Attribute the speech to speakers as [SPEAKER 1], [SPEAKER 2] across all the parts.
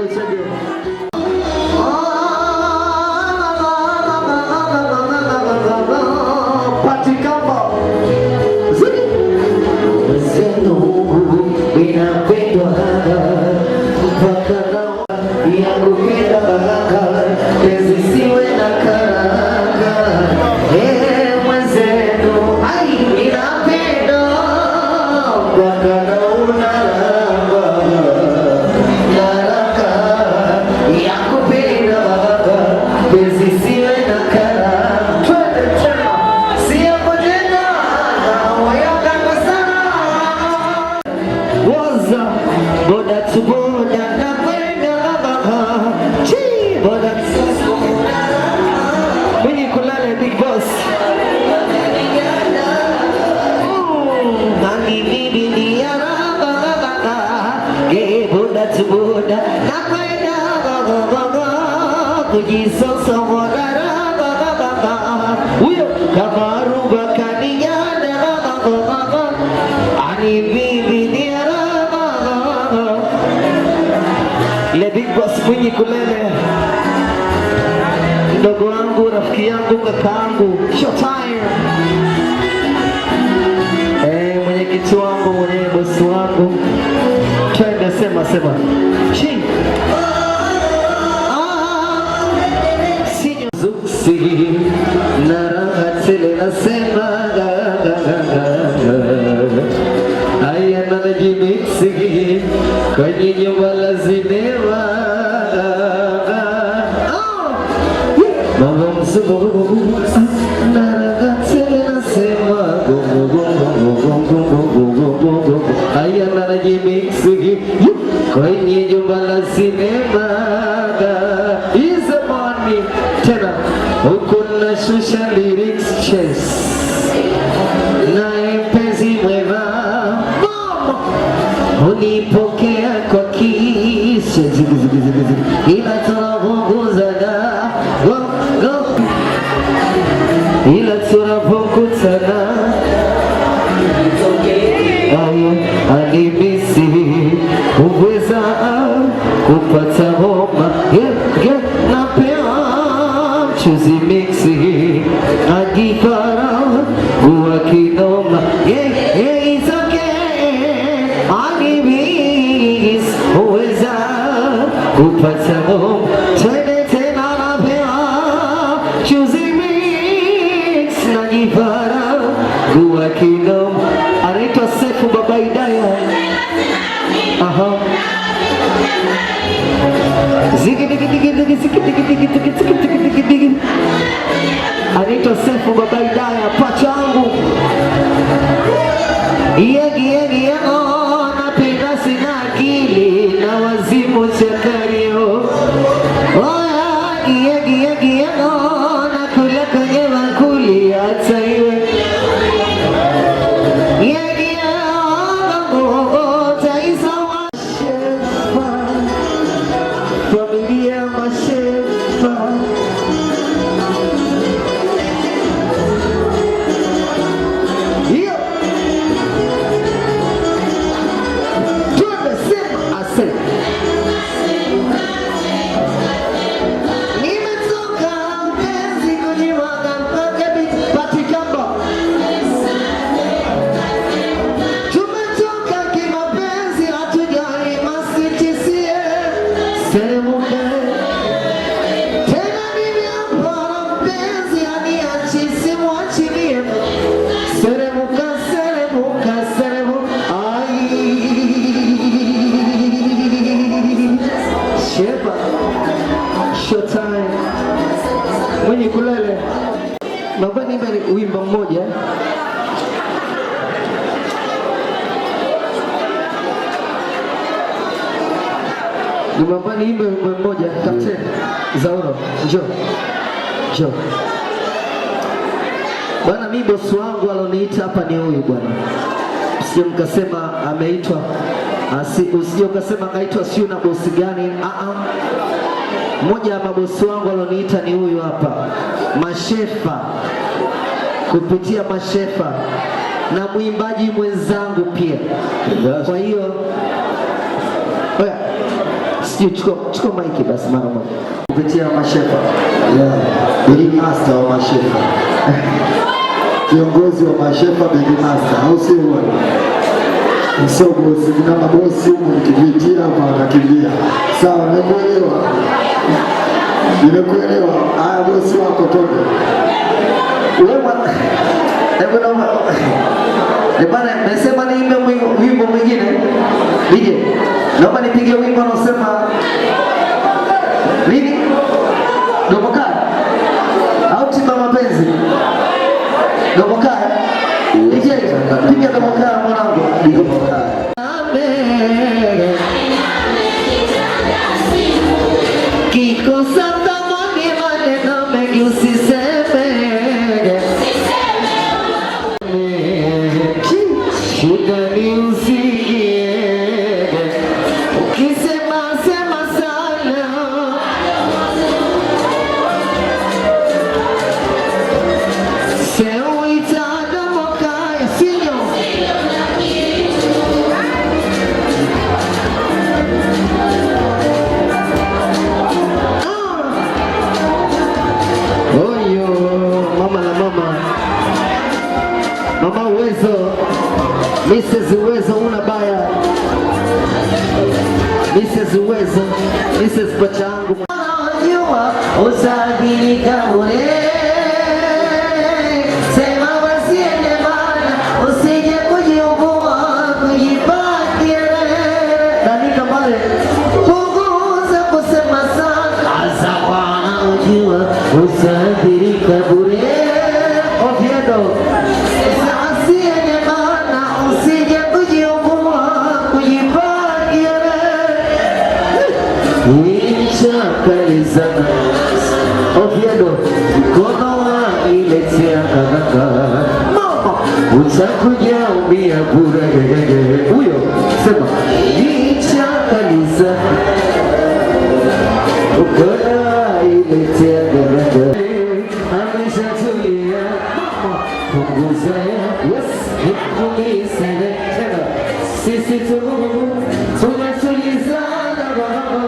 [SPEAKER 1] wanaitaje? Mwenye kulele ndogo wangu, rafiki yangu, kakaangu, showtime. Mwenyekiti wangu, mwenye bosi wangu, twende sema chini. Zuksi na raha tele nasema aya na najimiksi kwenye nyumba la zinema. Aya na najimiksi kwenye jumba la sinema. Izamani tena huku na shusha lyrics chess na mpenzi mwema unipokea kwa kisha ila tunapokutana ila tunapokutana alimisi uweza kupata homa na pea mchuzi mixi agipara uwa kinoma it's okay alimisi uweza kupata homa twende tena na pea mchuzi mixi agipara uwa kinoma. Anaitwa Sefu Baba Idaya. Anaitwa Sefu Baba Idaya, pachangu. Yegi napenda sina akili na wazimu chakario. Yegi nakula kwenye makuli hata iwe. Mwenye kulele naomba niimbe wimbo mmoja. Naomba niimbe wimbo mmoja. Kapteni Zauro, njoo bwana. Mimi bosi wangu aloniita hapa ni huyu bwana. Sio mkasema ameitwa, usije ukasema kaitwa sio na bosi gani. Mmoja wa mabosi wangu aloniita ni huyu hapa, Mashefa, kupitia Mashefa na mwimbaji mwenzangu pia. Kwa hiyo Sijui chukua maiki basi mara moja.
[SPEAKER 2] Kupitia mashefa. Big Master wa mashefa. Kiongozi wa mashefa Big Master, au sio bwana? Sio bosi, kuna mabosi huko nikipitia hapa anakimbia. Sawa, nimekuelewa. Nimekuelewa. Haya bosi wako toka.
[SPEAKER 1] Wewe bwana. Bwana, nasema niimbe wimbo mwingine. DJ, naomba nipige wimbo unaosema nini? Domoka au tiba mapenzi? Domoka. DJ, piga domoka mwanangu. Domoka. Kikosa tamani maneno mengi usiseme. Mama Uwezo, Mrs. Uwezo una baya. Mrs. Uwezo, Mrs. Pachangu. Unajua usabirika ule. Sema wasiende bana, usije kujiumbua, kujipatia. Danika pale. Punguza kusema sana. Asa wanajua usabirika ule. Oviedo. Chakalizana Oviedo mkono wa iletea kaka mama utakuja umia bure huyo sema chakalizana mkono wa iletea kaka ameshatulia mama punguza yes nikunise tena sisi tunatulizana baba.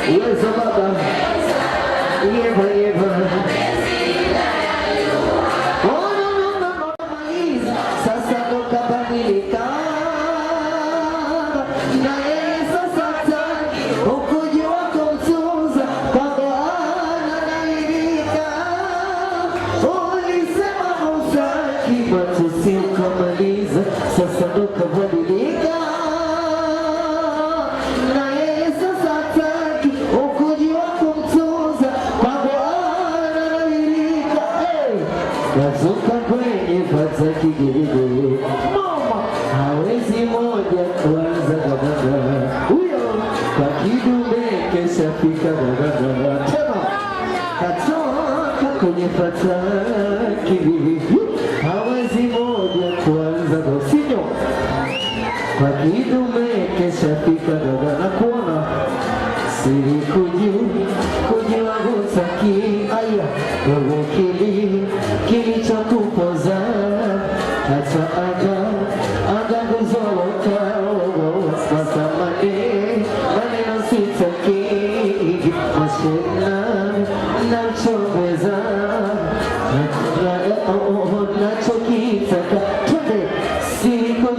[SPEAKER 1] Uwezo baba, yeva. Oh no, sasa ndo kabadilika. Na yeye sasa hataki ukujua kumtunza kwamba anadhihirika. Ulisema hautaki matusi ukamaliza, sasa ndo kabadilika. Nasuka kwenye pata kigege mama hawezi moja kwanza dada huyo kwa kidume kesha fika dada tena katoka kwenye pata kigege hawezi moja kwanza dosinyo kwa kidume kesha fika dada na kuona siri kujua hutaki aya wewe kilichokupoza hata aga kuzoroka wasamane maneno sitaki mashina na mchoweza nachokitaka twende siku